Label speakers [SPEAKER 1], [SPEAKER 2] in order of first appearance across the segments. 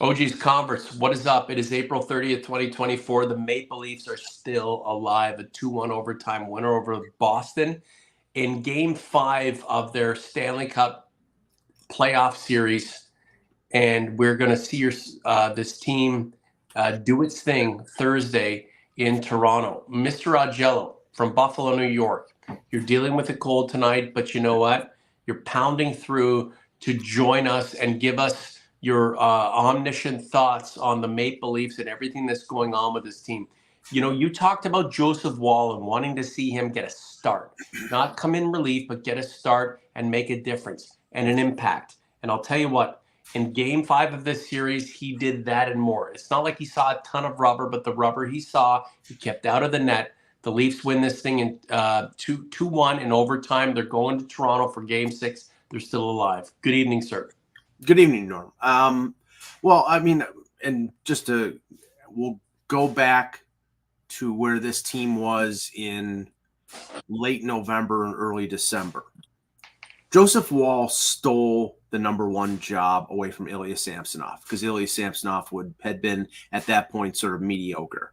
[SPEAKER 1] OG's Converse, what is up? It is April 30th, 2024. The Maple Leafs are still alive. A 2-1 overtime winner over Boston in game 5 of their Stanley Cup playoff series. And we're going to see this team do its thing Thursday in Toronto. Mr. Augello from Buffalo, New York. You're dealing with a cold tonight, but you know what? You're pounding through to join us and give us your omniscient thoughts on the Maple Leafs and everything that's going on with this team. You know, you talked about Joseph Woll and wanting to see him get a start, not come in relief, but get a start and make a difference and an impact. And I'll tell you what, in game 5 of this series, he did that and more. It's not like he saw a ton of rubber, but the rubber he saw, he kept out of the net. The Leafs win this thing in 2-1 in overtime. They're going to Toronto for game 6. They're still alive. Good evening, sir.
[SPEAKER 2] Good evening, Norm. Well, I mean, and we'll go back to where this team was in late November and early December. Joseph Woll stole the number 1 job away from Ilya Samsonov because Ilya Samsonov had been at that point sort of mediocre.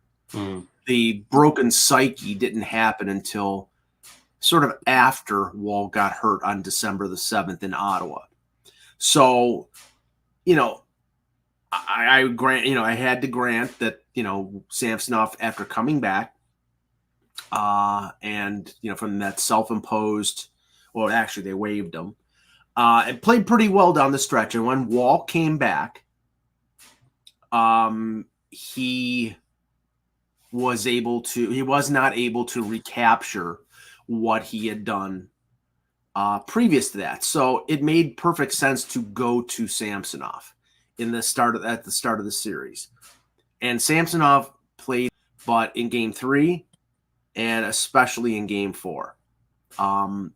[SPEAKER 2] The broken psyche didn't happen until sort of after Woll got hurt on December the 7th in Ottawa. So, I grant, I had to grant that, Samsonov, after coming back, and, from that self-imposed, well, actually they waived him, and played pretty well down the stretch. And when Woll came back, he was not able to recapture what he had done previous to that. So it made perfect sense to go to Samsonov at the start of the series. And Samsonov played, but in game 3 and especially in game 4, I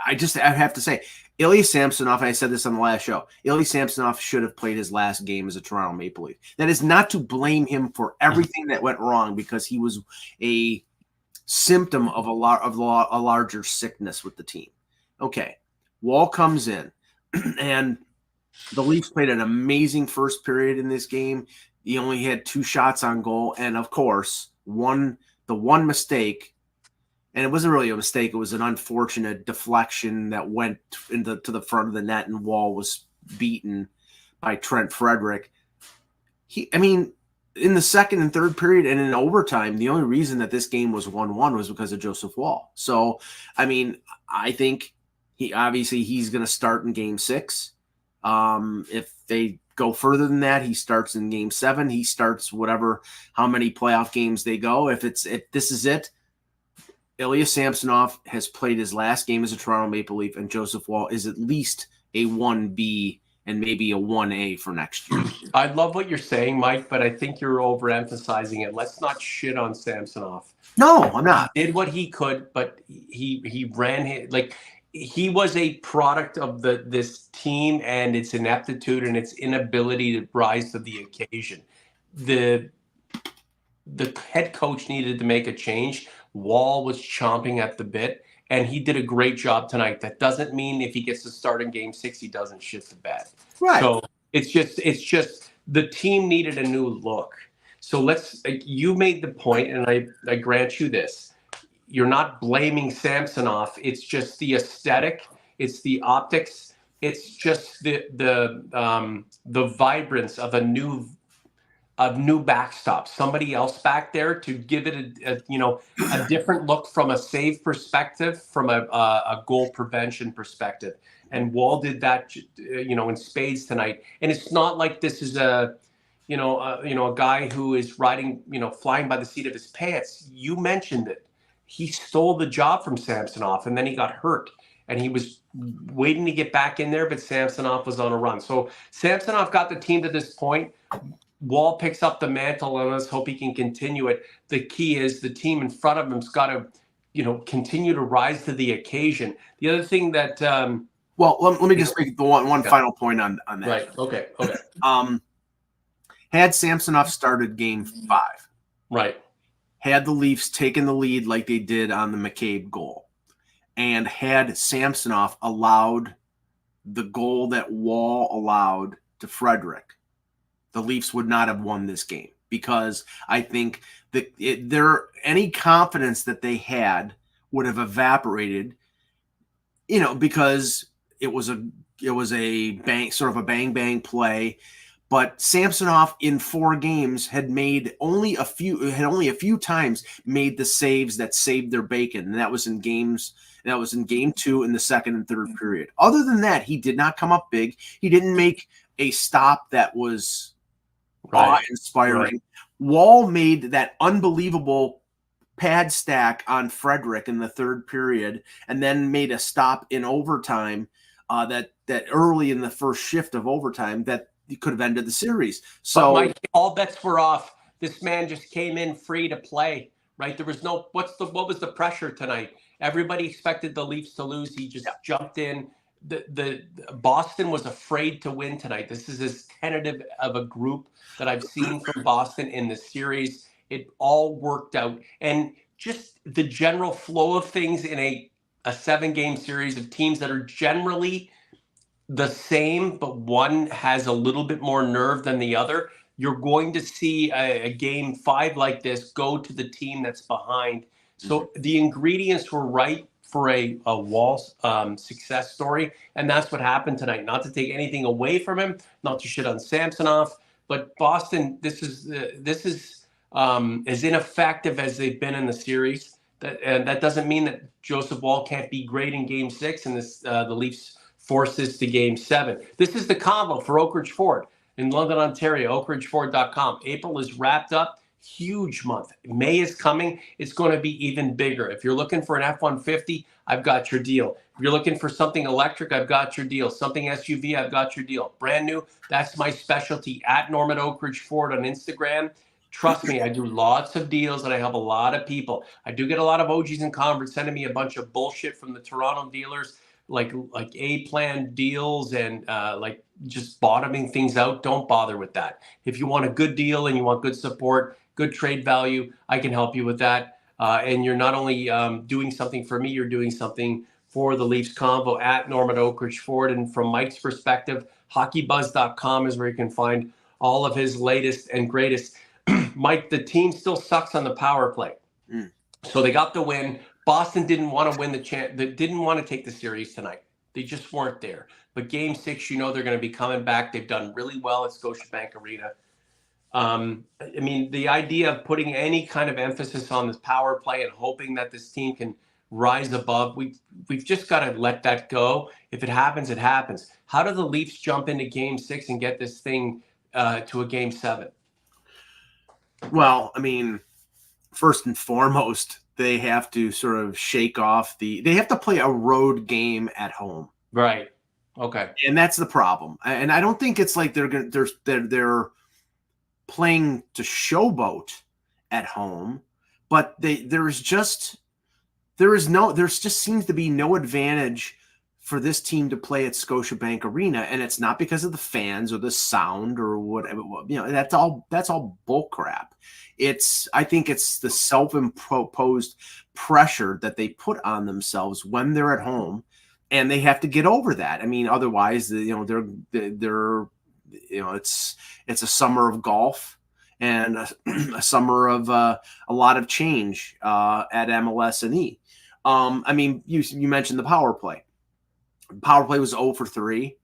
[SPEAKER 2] have to say, Ilya Samsonov, and I said this on the last show, Ilya Samsonov should have played his last game as a Toronto Maple Leaf. That is not to blame him for everything that went wrong, because he was a symptom of a larger sickness with the team. Okay, Woll comes in, and the Leafs played an amazing first period in this game. He only had 2 shots on goal, and of course, the one mistake. And it wasn't really a mistake. It was an unfortunate deflection that went to the front of the net, and Woll was beaten by Trent Frederick. In the second and third period and in overtime, the only reason that this game was 1-1 was because of Joseph Woll. So, I think he's going to start in game 6. If they go further than that, he starts in game 7. He starts how many playoff games they go. If this is it, Ilya Samsonov has played his last game as a Toronto Maple Leaf, and Joseph Woll is at least a 1B and maybe a 1A for next year.
[SPEAKER 1] I love what you're saying, Mike, but I think you're overemphasizing it. Let's not shit on Samsonov.
[SPEAKER 2] No, I'm not.
[SPEAKER 1] He did what he could, but he ran he was a product of this team and its ineptitude and its inability to rise to the occasion. The head coach needed to make a change. Woll was chomping at the bit, and he did a great job tonight. That doesn't mean if he gets to start in game 6, he doesn't shit the bed.
[SPEAKER 2] Right.
[SPEAKER 1] So it's just the team needed a new look. So you made the point, and I grant you this. You're not blaming Samsonov. It's just the aesthetic. It's the optics. It's just the vibrance of a new backstop, somebody else back there to give it a different look from a save perspective, from a goal prevention perspective. And Woll did that, in spades tonight. And it's not like this is a guy who is flying by the seat of his pants. You mentioned it. He stole the job from Samsonov, and then he got hurt. And he was waiting to get back in there, but Samsonov was on a run. So Samsonov got the team to this point. Woll picks up the mantle, and let's hope he can continue it. The key is the team in front of him's got to, continue to rise to the occasion. The other thing that
[SPEAKER 2] let me just make the one final point on that.
[SPEAKER 1] Right. Okay.
[SPEAKER 2] Had Samsonov started game 5,
[SPEAKER 1] right,
[SPEAKER 2] had the Leafs taken the lead like they did on the McCabe goal, and had Samsonov allowed the goal that Woll allowed to Frederick, the Leafs would not have won this game, because I think that any confidence that they had would have evaporated, because it was a bang bang play. But Samsonov in 4 games had only a few times made the saves that saved their bacon, and that was in game 2 in the second and third period. Other than that, he did not come up big. He didn't make a stop that was awe-inspiring. Right. Woll made that unbelievable pad stack on Frederick in the third period, and then made a stop in overtime that early in the first shift of overtime that could have ended the series. So,
[SPEAKER 1] but Mike, all bets were off. This man just came in free to play, right? There was no what was the pressure tonight? Everybody expected the Leafs to lose. He just jumped in. The Boston was afraid to win tonight. This is as tentative of a group that I've seen from Boston in the series. It all worked out, and just the general flow of things in a 7-game series of teams that are generally the same, but one has a little bit more nerve than the other. You're going to see a game 5 like this go to the team that's behind. So the ingredients were right for a Woll success story, and that's what happened tonight. Not to take anything away from him, not to shit on Samsonov, but Boston, this is as ineffective as they've been in the series. That doesn't mean that Joseph Woll can't be great in Game 6, and the Leafs forces to Game 7. This is the Convo for Oak Ridge Ford in London, Ontario, oakridgeford.com. April is wrapped up. Huge month. May is coming. It's going to be even bigger. If you're looking for an F-150, I've got your deal. If you're looking for something electric, I've got your deal. Something SUV, I've got your deal. Brand new, that's my specialty. At Norman Oak Ridge Ford on Instagram. Trust me, I do lots of deals, and I help a lot of people. I do get a lot of OGs and converts sending me a bunch of bullshit from the Toronto dealers, like A-plan deals and like just bottoming things out. Don't bother with that. If you want a good deal and you want good support, good trade value, I can help you with that. And you're not only doing something for me, you're doing something for the Leafs Convo at Norman Oak Ridge Ford. And from Mike's perspective, hockeybuzz.com is where you can find all of his latest and greatest. Mike, the team still sucks on the power play. So they got the win. Boston didn't want to win they didn't want to take the series tonight. They just weren't there. But Game 6, they're going to be coming back. They've done really well at Scotiabank Arena. I mean, the idea of putting any kind of emphasis on this power play and hoping that this team can rise above, we've just got to let that go. If it happens, it happens. How do the Leafs jump into Game 6 and get this thing to a Game 7?
[SPEAKER 2] Well, I mean, first and foremost, they have to sort of shake off they have to play a road game at home.
[SPEAKER 1] Right. Okay.
[SPEAKER 2] And that's the problem. And I don't think it's like they're playing to showboat at home, but there just seems to be no advantage for this team to play at Scotiabank Arena, and it's not because of the fans or the sound or whatever. That's all bull crap. I think it's the self-imposed pressure that they put on themselves when they're at home, and they have to get over that. I mean, otherwise, they're it's a summer of golf and a summer of a lot of change at MLS and E. I mean, you mentioned the power play. Power play was 0 for 3.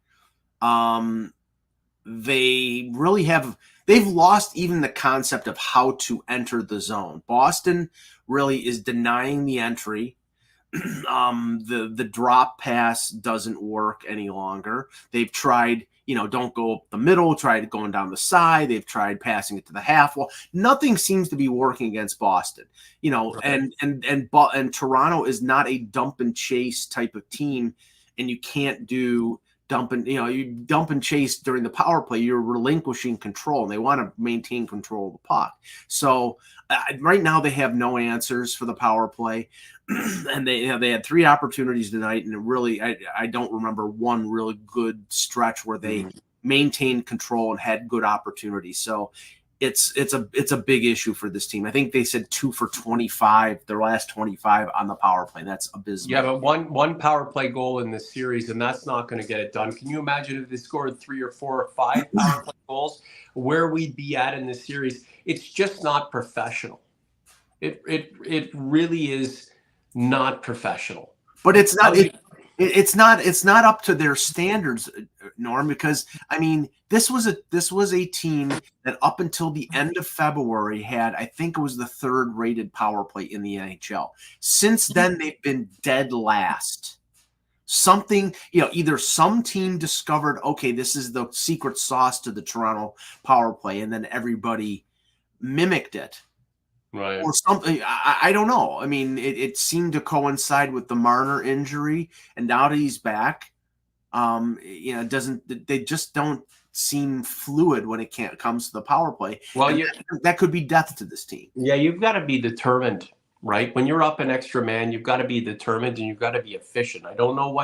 [SPEAKER 2] They've lost even the concept of how to enter the zone. Boston really is denying the entry. The drop pass doesn't work any longer. They've tried, don't go up the middle, tried going down the side. They've tried passing it to the half wall. Nothing seems to be working against Boston, right. and Toronto is not a dump and chase type of team. And you can't do you dump and chase during the power play. You're relinquishing control, and they want to maintain control of the puck. So right now they have no answers for the power play, and they had 3 opportunities tonight, and I don't remember one really good stretch where they maintained control and had good opportunities. So it's a big issue for this team. I think they said 2 for 25, their last 25 on the power play. That's abysmal.
[SPEAKER 1] Yeah, but one power play goal in this series, and that's not going to get it done. Can you imagine if they scored 3 or 4 or 5 power play goals, where we'd be at in this series? It's just not professional. It really is not professional.
[SPEAKER 2] But it's not. It's not up to their standards, Norm. Because I mean, this was a team that up until the end of February had, I think it was the 3rd rated power play in the NHL. Since then, they've been dead last. Something, either some team discovered, okay, this is the secret sauce to the Toronto power play, and then everybody mimicked it.
[SPEAKER 1] Right.
[SPEAKER 2] Or something. I don't know. I mean, it seemed to coincide with the Marner injury, and now that he's back, they just don't seem fluid when it comes to the power play.
[SPEAKER 1] Well,
[SPEAKER 2] that could be death to this team.
[SPEAKER 1] Yeah, you've got to be determined, right? When you're up an extra man, you've got to be determined and you've got to be efficient. I don't know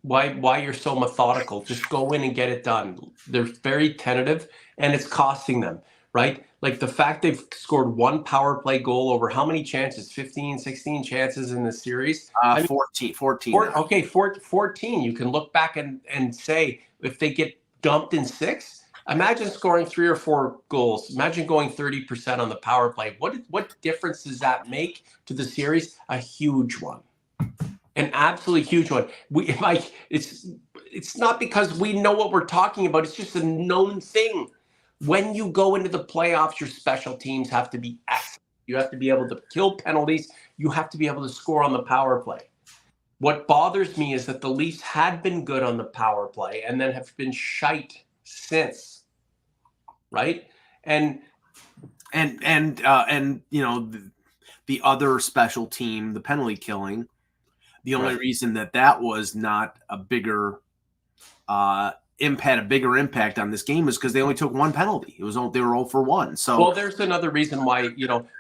[SPEAKER 1] why you're so methodical. Just go in and get it done. They're very tentative, and it's costing them, right? Like the fact they've scored 1 power play goal over how many chances? 15, 16 chances in the series?
[SPEAKER 2] 14.
[SPEAKER 1] 14. You can look back and say, if they get dumped in 6, imagine scoring 3 or 4 goals. Imagine going 30% on the power play. What difference does that make to the series? A huge one. An absolutely huge one. It's not because we know what we're talking about. It's just a known thing. When you go into the playoffs, your special teams have to be excellent. You have to be able to kill penalties. You have to be able to score on the power play. What bothers me is that the Leafs had been good on the power play and then have been shite since, right? And
[SPEAKER 2] the other special team, the penalty killing. The only reason that was not a bigger impact on this game is because they only took 1 penalty. They were 0 for 1. So,
[SPEAKER 1] well, there's another reason why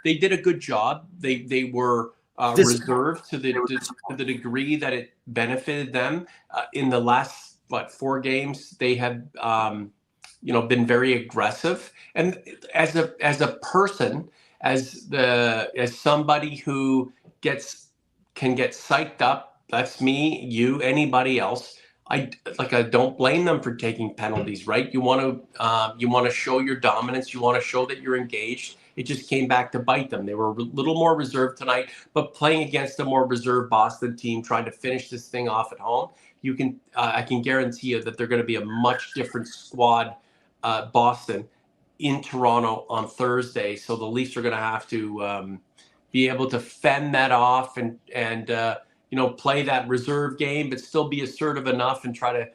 [SPEAKER 1] they did a good job. They were reserved to the degree that it benefited them. In the last 4 games, they have been very aggressive. And as a person, as somebody who can get psyched up, that's me, you, anybody else. I don't blame them for taking penalties, right? You want to show your dominance. You want to show that you're engaged. It just came back to bite them. They were a little more reserved tonight, but playing against a more reserved Boston team, trying to finish this thing off at home, I can guarantee you that they're going to be a much different squad, Boston, in Toronto on Thursday. So the Leafs are going to have to be able to fend that off and play that reserve game, but still be assertive enough and try to,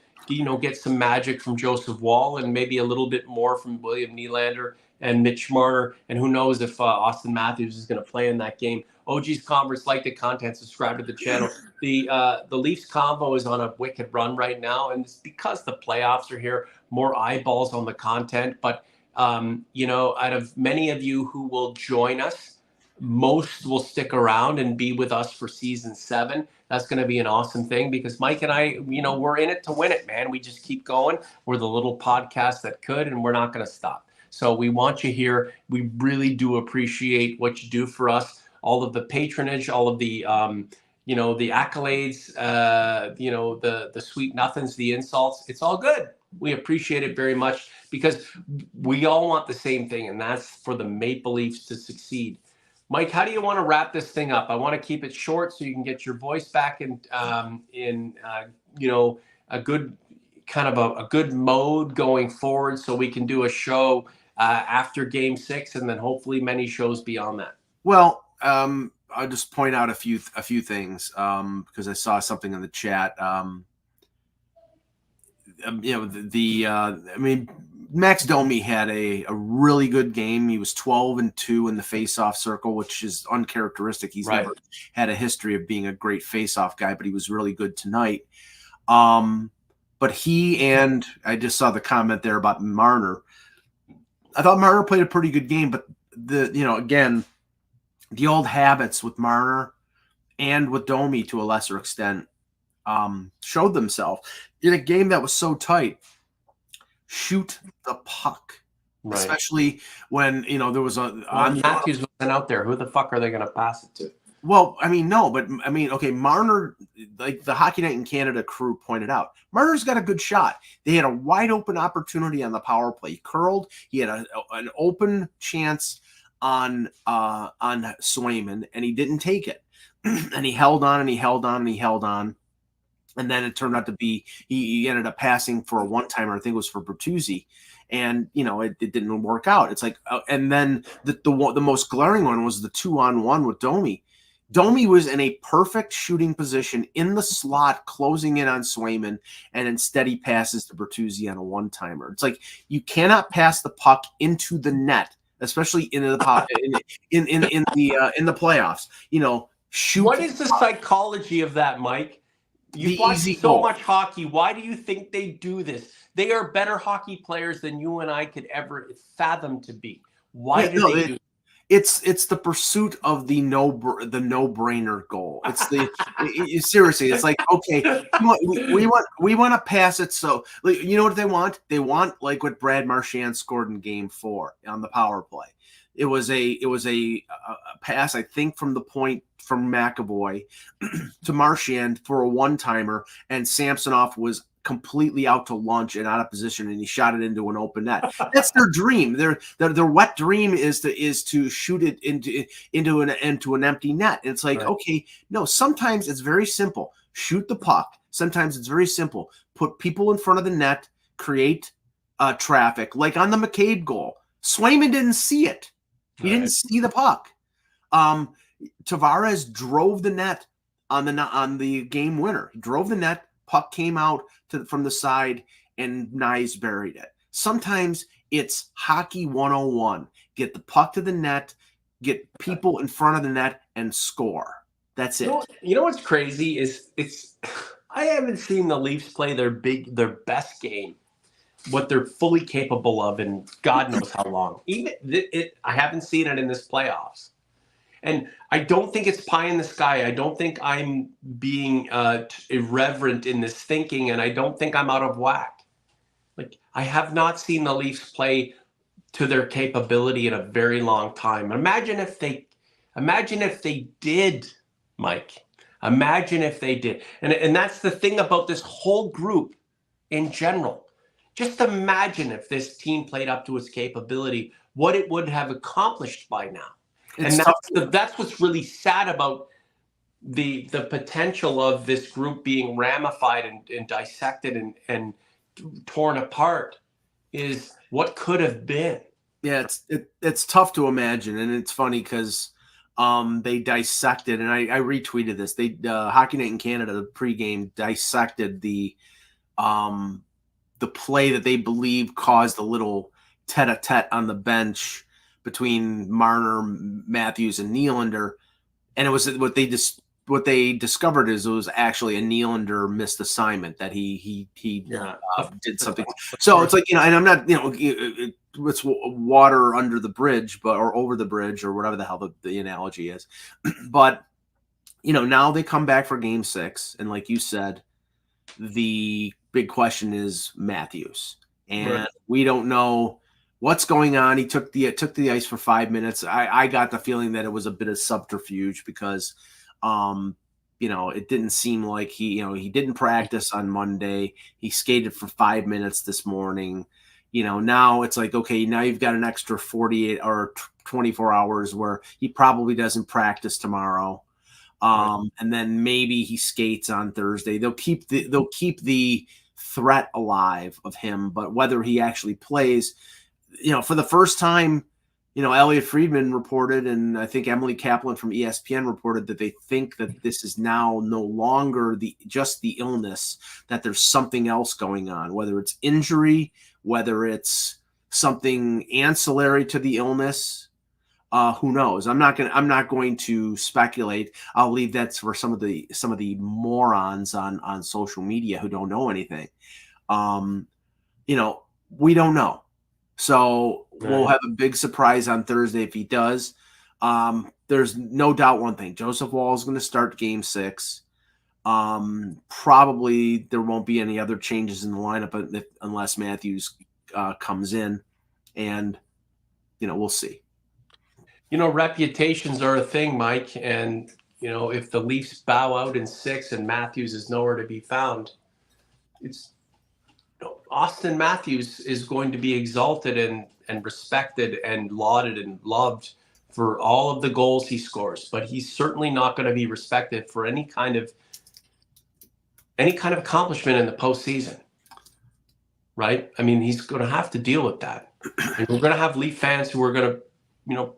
[SPEAKER 1] get some magic from Joseph Woll and maybe a little bit more from William Nylander and Mitch Marner. And who knows if Austin Matthews is going to play in that game. OG's Converse, like the content, subscribe to the channel. The Leafs Convo is on a wicked run right now, and it's because the playoffs are here, more eyeballs on the content. But, out of many of you who will join us, most will stick around and be with us for season 7. That's going to be an awesome thing because Mike and I, we're in it to win it, man. We just keep going. We're the little podcast that could, and we're not going to stop. So we want you here. We really do appreciate what you do for us. All of the patronage, all of the, the accolades, the sweet nothings, the insults. It's all good. We appreciate it very much because we all want the same thing, and that's for the Maple Leafs to succeed. Mike, how do you want to wrap this thing up? I want to keep it short so you can get your voice back in a good kind of a good mode going forward, so we can do a show after Game 6, and then hopefully many shows beyond that.
[SPEAKER 2] Well, I'll just point out a few things because I saw something in the chat. Max Domi had a really good game. He was 12-2 in the face-off circle, which is uncharacteristic. He's never had a history of being a great face-off guy, but he was really good tonight. But I just saw the comment there about Marner. I thought Marner played a pretty good game, but again, the old habits with Marner and with Domi to a lesser extent showed themselves in a game that was so tight. Shoot the puck. especially when there was
[SPEAKER 1] Matthews wasn't out there. Who the fuck are they going to pass it to?
[SPEAKER 2] Well, I mean, no, but I mean, okay, Marner, like the Hockey Night in Canada crew pointed out, Marner's got a good shot. They had a wide open opportunity on the power play. He curled. He had an open chance on Swayman, and he didn't take it. And he held on, and he held on, and he held on. And then it turned out to be he ended up passing for a one-timer. I think it was for Bertuzzi. And it didn't work out. It's like, and then the most glaring one was the 2-on-1 with Domi. Domi was in a perfect shooting position in the slot, closing in on Swayman, and instead he passes to Bertuzzi on a one-timer. It's like you cannot pass the puck into the net, especially into the in the playoffs. Shoot.
[SPEAKER 1] What is the psychology of that, Mike? You've watched so much hockey. Why do you think they do this? They are better hockey players than you and I could ever fathom to be. Why do they do it?
[SPEAKER 2] It's the pursuit of the no-brainer goal. It's seriously. It's like, okay, we want to pass it. So you know what they want? They want like what Brad Marchand scored in Game 4 on the power play. It was a pass, I think, from the point from McAvoy to Marchand for a one-timer, and Samsonov was completely out to lunch and out of position, and he shot it into an open net. That's their dream. Their wet dream is to shoot it into an empty net. And it's like, right. Okay, no. Sometimes it's very simple. Shoot the puck. Sometimes it's very simple. Put people in front of the net. Create traffic. Like on the McCabe goal, Swayman didn't see it. He didn't see the puck. Tavares drove the net on the game winner. He drove the net. Puck came out from the side, and Nyes buried it. Sometimes it's hockey 101. Get the puck to the net, get people in front of the net, and score. That's it.
[SPEAKER 1] You know what's crazy is I haven't seen the Leafs play their best game, what they're fully capable of, in God knows how long. I haven't seen it in this playoffs. And I don't think it's pie in the sky. I don't think I'm being irreverent in this thinking, and I don't think I'm out of whack. Like, I have not seen the Leafs play to their capability in a very long time. Imagine if they did, Mike. Imagine if they did. And that's the thing about this whole group in general. Just imagine if this team played up to its capability, what it would have accomplished by now. And that's what's really sad about the potential of this group being ramified and dissected and torn apart is what could have been.
[SPEAKER 2] Yeah, it's tough to imagine, and it's funny because they dissected, and I retweeted this. Hockey Night in Canada, the pregame, dissected the play that they believe caused a little tete-a-tete on the bench between Marner, Matthews, and Nylander, and it was what they discovered is it was actually a Nylander missed assignment that he did something. So it's like, and I'm not, it's water under the bridge, or over the bridge, or whatever the hell the analogy is. But now they come back for Game 6, and like you said, the big question is Matthews, and we don't know what's going on. He took the ice for 5 minutes. I got the feeling that it was a bit of subterfuge because, it didn't seem like he didn't practice on Monday. He skated for 5 minutes this morning. Now it's like, okay, now you've got an extra 48 or 24 hours where he probably doesn't practice tomorrow. And then maybe he skates on Thursday. They'll keep the threat alive of him, but whether he actually plays, for the first time, Elliot Friedman reported, and I think Emily Kaplan from ESPN reported that they think that this is now no longer just the illness, that there's something else going on, whether it's injury, whether it's something ancillary to the illness. Who knows? I'm not going to speculate. I'll leave that for some of the morons on social media who don't know anything. We don't know. So we'll have a big surprise on Thursday if he does. There's no doubt one thing. Joseph Woll is going to start Game 6. Probably there won't be any other changes in the lineup unless Matthews comes in. and we'll see.
[SPEAKER 1] Reputations are a thing, Mike, and if the Leafs bow out in 6 and Matthews is nowhere to be found, it's Austin Matthews is going to be exalted and respected and lauded and loved for all of the goals he scores, but he's certainly not going to be respected for any kind of accomplishment in the postseason, right? I mean, he's going to have to deal with that, and we're going to have Leaf fans who are going to,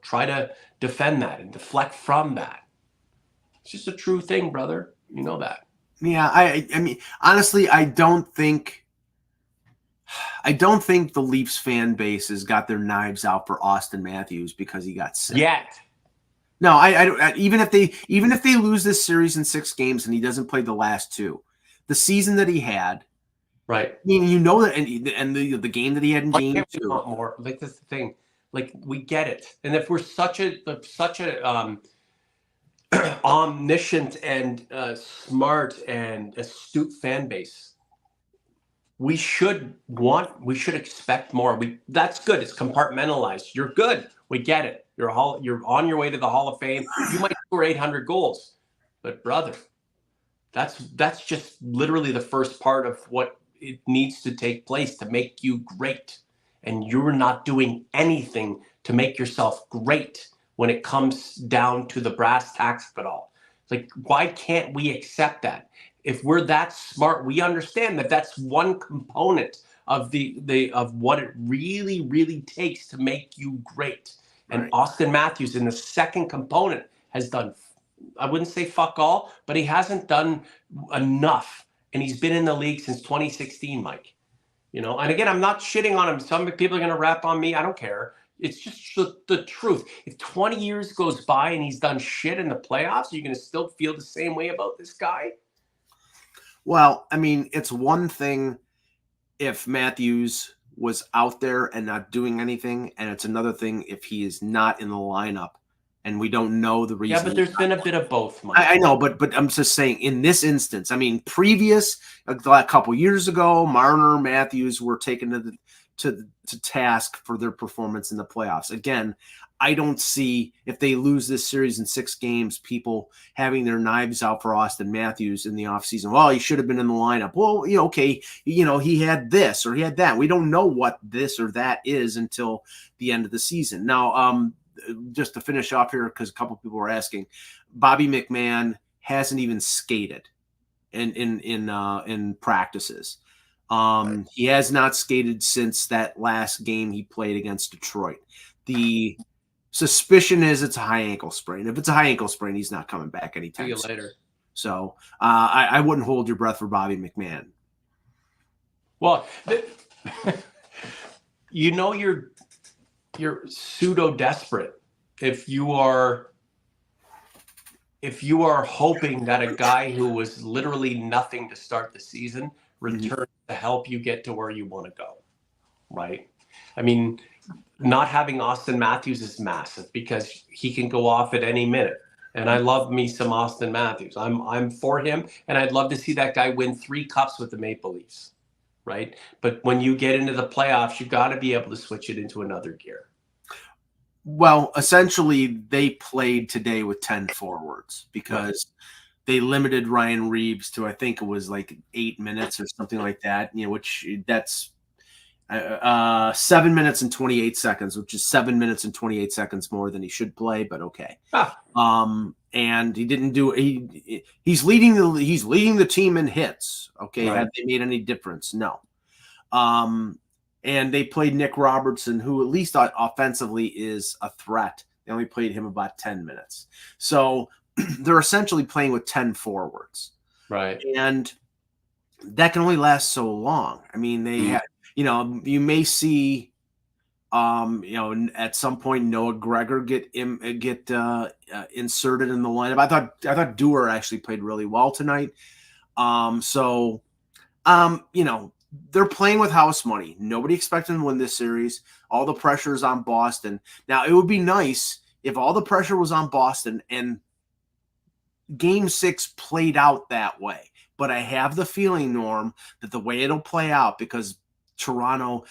[SPEAKER 1] try to defend that and deflect from that. It's just a true thing, brother. You know that.
[SPEAKER 2] Yeah, I mean, honestly, I don't think the Leafs fan base has got their knives out for Austin Matthews because he got sick.
[SPEAKER 1] Yet.
[SPEAKER 2] No, I even if they lose this series in 6 games and he doesn't play the last 2, the season that he had,
[SPEAKER 1] right?
[SPEAKER 2] I mean, that, and the game that he had in game 2.
[SPEAKER 1] More like that's the thing. Like, we get it, and if we're such a omniscient and smart and astute fan base, we should expect more. That's good. It's compartmentalized. You're good. We get it. You're on your way to the Hall of Fame. You might score 800 goals, but brother, that's just literally the first part of what it needs to take place to make you great. And you're not doing anything to make yourself great when it comes down to the brass tacks of it all. Like, why can't we accept that? If we're that smart, we understand that that's one component of of what it really, really takes to make you great. And right. Austin Matthews, in the second component, has done, I wouldn't say fuck all, but he hasn't done enough. And he's been in the league since 2016, Mike. And again, I'm not shitting on him. Some people are going to rap on me. I don't care. It's just the truth. If 20 years goes by and he's done shit in the playoffs, are you going to still feel the same way about this guy?
[SPEAKER 2] Well, I mean, it's one thing if Matthews was out there and not doing anything, and it's another thing if he is not in the lineup and we don't know the reason.
[SPEAKER 1] Yeah, but there's been a bit of both, Mike.
[SPEAKER 2] I know, but I'm just saying in this instance, I mean, a couple years ago, Marner, Matthews were taken to task for their performance in the playoffs. Again, I don't see, if they lose this series in 6 games, people having their knives out for Austin Matthews in the offseason. Well, he should have been in the lineup. Well, okay, he had this or he had that. We don't know what this or that is until the end of the season. Now, just to finish off here, because a couple people were asking, Bobby McMahon hasn't even skated in practices. He has not skated since that last game he played against Detroit. The suspicion is it's a high ankle sprain. If it's a high ankle sprain, he's not coming back anytime soon.
[SPEAKER 1] See you later.
[SPEAKER 2] So I wouldn't hold your breath for Bobby McMahon. Well,
[SPEAKER 1] you're pseudo desperate if you are hoping that a guy who was literally nothing to start the season returns to help you get to where you want to go, right? I mean, not having Austin Matthews is massive because he can go off at any minute. And I love me some Austin Matthews. I'm for him, and I'd love to see that guy win 3 cups with the Maple Leafs, right? But when you get into the playoffs, you got to be able to switch it into another gear.
[SPEAKER 2] Well, essentially, they played today with 10 forwards because they limited Ryan Reeves to, I think it was like 8 minutes or something like that, which that's 7 minutes and 28 seconds, which is 7 minutes and 28 seconds more than he should play, but okay. And he didn't do he's leading the team in hits. Okay. Right. Have they made any difference? No. And they played Nick Robertson, who at least offensively is a threat. They only played him about 10 minutes. So they're essentially playing with 10 forwards.
[SPEAKER 1] Right.
[SPEAKER 2] And that can only last so long. I mean, they had, you may see, at some point Noah Gregor get inserted in the lineup. I thought Dewar actually played really well tonight. They're playing with house money. Nobody expected them to win this series. All the pressure is on Boston. Now, it would be nice if all the pressure was on Boston and Game 6 played out that way. But I have the feeling, Norm, that the way it'll play out, because Toronto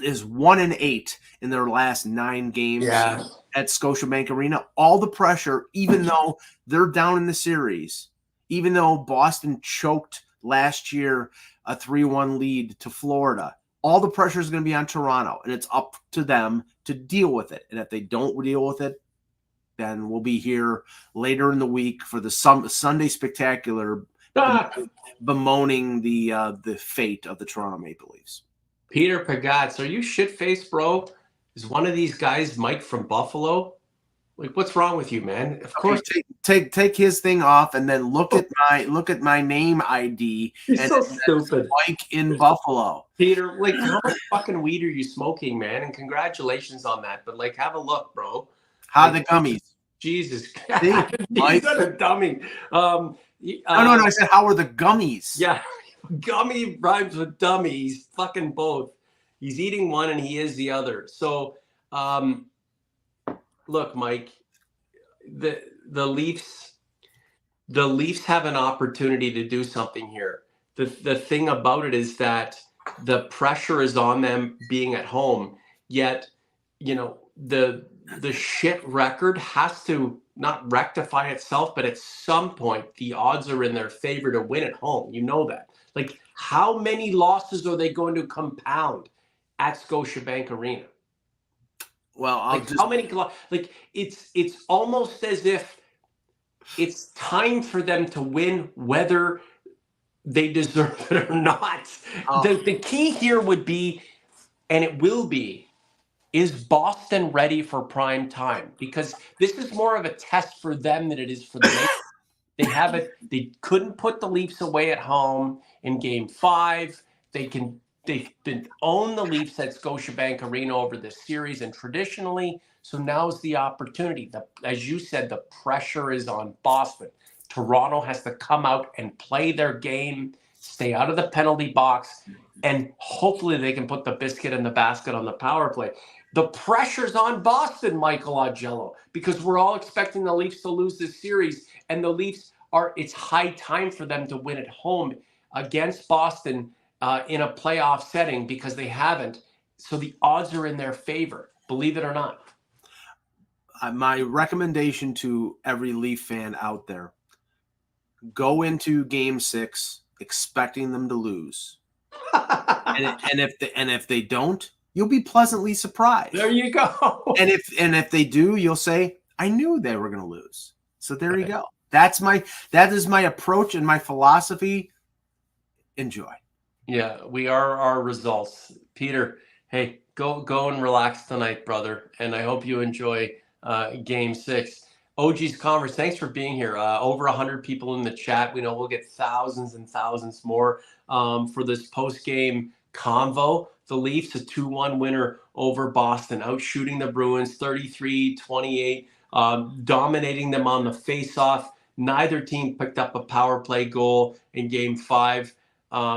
[SPEAKER 2] is 1-8 in their last 9 games at Scotiabank Arena. All the pressure, even though they're down in the series, even though Boston choked last year a 3-1 lead to Florida, all the pressure is going to be on Toronto, and it's up to them to deal with it. And if they don't deal with it, then we'll be here later in the week for the Sunday Spectacular, bemoaning the fate of the Toronto Maple Leafs.
[SPEAKER 1] Peter Pagats, are you shit-faced, bro? Is one of these guys Mike from Buffalo? Like, what's wrong with you, man? Of course,
[SPEAKER 2] take his thing off and then look at my name ID.
[SPEAKER 1] You're
[SPEAKER 2] and
[SPEAKER 1] so stupid.
[SPEAKER 2] Mike in Buffalo.
[SPEAKER 1] Peter, like, how much fucking weed are you smoking, man? And congratulations on that. But like, have a look, bro.
[SPEAKER 2] How the gummies?
[SPEAKER 1] Jesus,
[SPEAKER 2] Mike,
[SPEAKER 1] a dummy.
[SPEAKER 2] No. I said, how are the gummies?
[SPEAKER 1] Yeah, gummy rhymes with dummy. He's fucking both. He's eating one and he is the other. So, look, Mike, the Leafs have an opportunity to do something here. The thing about it is that the pressure is on them being at home. Yet, the shit record has to not rectify itself, but at some point the odds are in their favor to win at home. You know that. Like, how many losses are they going to compound at Scotiabank Arena?
[SPEAKER 2] Well,
[SPEAKER 1] how many? Like, it's almost as if it's time for them to win, whether they deserve it or not. The key here would be, and it will be, is Boston ready for prime time? Because this is more of a test for them than it is for the Leafs. They couldn't put the Leafs away at home in Game 5. They've been own the Leafs at Scotiabank Arena over this series and traditionally. So now's the opportunity. As you said, the pressure is on Boston. Toronto has to come out and play their game, stay out of the penalty box, and hopefully they can put the biscuit in the basket on the power play. The pressure's on Boston, Michael Augello, because we're all expecting the Leafs to lose this series, and the Leafs it's high time for them to win at home against Boston in a playoff setting, because they haven't. So the odds are in their favor, believe it or not.
[SPEAKER 2] My recommendation to every Leaf fan out there: go into Game 6 expecting them to lose, and if they don't, you'll be pleasantly surprised.
[SPEAKER 1] There you go.
[SPEAKER 2] And if they do, you'll say, I knew they were going to lose. So there you go. That is my approach and my philosophy. Enjoy.
[SPEAKER 1] Yeah, we are our results. Peter, hey, go and relax tonight, brother. And I hope you enjoy Game 6. OG's Converse, thanks for being here. Over 100 people in the chat. We know we'll get thousands and thousands more for this post-game convo. The Leafs, a 2-1 winner over Boston, outshooting the Bruins 33-28, dominating them on the face-off. Neither team picked up a power play goal in Game 5.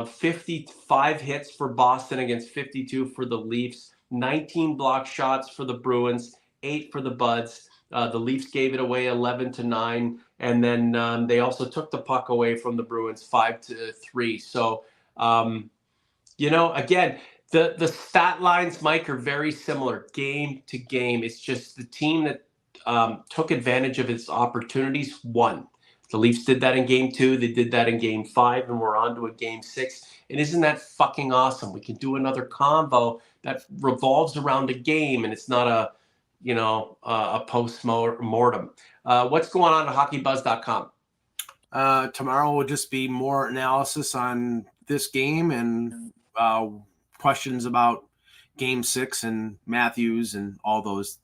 [SPEAKER 1] 55 hits for Boston against 52 for the Leafs. 19 block shots for the Bruins, 8 for the Buds. The Leafs gave it away 11-9, and then they also took the puck away from the Bruins 5-3. So, again, the stat lines, Mike, are very similar game to game. It's just the team that took advantage of its opportunities won. The Leafs did that in Game 2. They did that in Game 5, and we're on to a Game 6. And isn't that fucking awesome? We can do another convo that revolves around a game, and it's not a post-mortem. What's going on at hockeybuzz.com?
[SPEAKER 2] Tomorrow will just be more analysis on this game and questions about Game 6 and Matthews and all those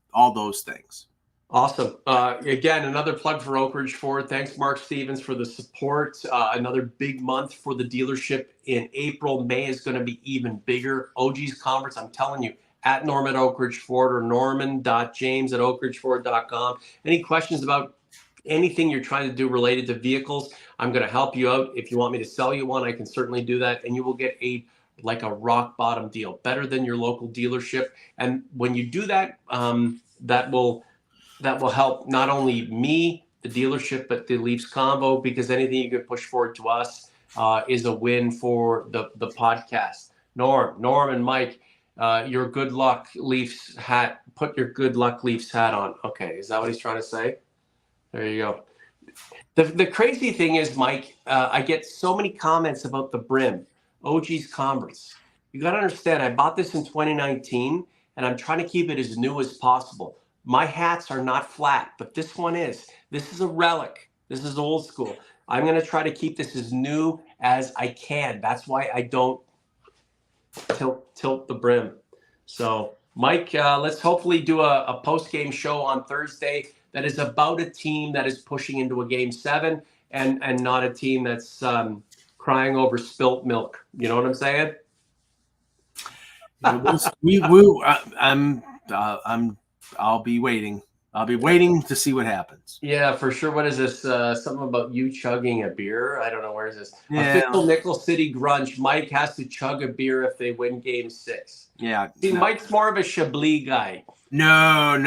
[SPEAKER 2] things.
[SPEAKER 1] Awesome. Again, another plug for Oak Ridge Ford. Thanks, Mark Stevens, for the support. Another big month for the dealership in April. May is going to be even bigger. OG's Conference, I'm telling you, at Norman Oak Ridge Ford or norman.james@oakridgeford.com. Any questions about anything you're trying to do related to vehicles, I'm going to help you out. If you want me to sell you one, I can certainly do that. And you will get a rock bottom deal, better than your local dealership. And when you do that, that will help not only me, the dealership, but the Leafs Convo, because anything you can push forward to us is a win for the podcast. Norm, and Mike, your good luck Leafs hat. Put your good luck Leafs hat on. Okay, is that what he's trying to say? There you go. The crazy thing is, Mike, I get so many comments about the brim, OG's Converse. You got to understand, I bought this in 2019, and I'm trying to keep it as new as possible. My hats are not flat, but this one is. This is a relic. This is old school. I'm going to try to keep this as new as I can. That's why I don't tilt the brim. So, Mike, let's hopefully do a post game show on Thursday that is about a team that is pushing into a game 7 and not a team that's crying over spilt milk. You know what I'm saying?
[SPEAKER 2] I'll be waiting. I'll be waiting to see what happens.
[SPEAKER 1] Yeah, for sure. What is this? Something about you chugging a beer? I don't know. Where is this?
[SPEAKER 2] Yeah.
[SPEAKER 1] Official Nickel City Grunge. Mike has to chug a beer if they win game 6.
[SPEAKER 2] Yeah.
[SPEAKER 1] See, Mike's more of a Chablis guy.
[SPEAKER 2] No.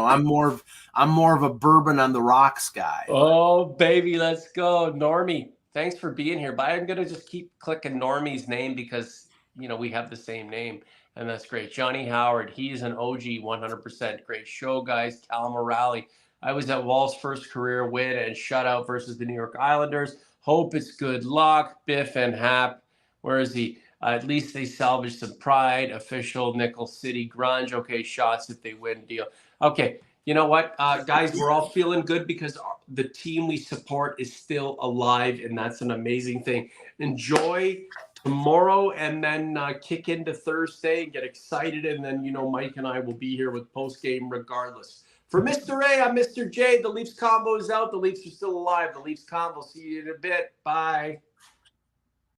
[SPEAKER 2] I'm more of a bourbon on the rocks guy.
[SPEAKER 1] Oh, baby, let's go. Normie, thanks for being here. But I'm going to just keep clicking Normie's name because, we have the same name. And that's great. Johnny Howard, he's an OG 100%. Great show, guys. Cal Morale. I was at Woll's first career win and shutout versus the New York Islanders. Hope it's good luck. Biff and Hap. Where is he? At least they salvaged some pride. Official Nickel City Grunge. Okay, shots if they win. Deal. Okay. You know what, guys, we're all feeling good because the team we support is still alive, and that's an amazing thing. Enjoy tomorrow and then kick into Thursday and get excited, and then, Mike and I will be here with post-game regardless. For Mr. A, I'm Mr. J. The Leafs Convo is out. The Leafs are still alive. The Leafs Convo. See you in a bit. Bye.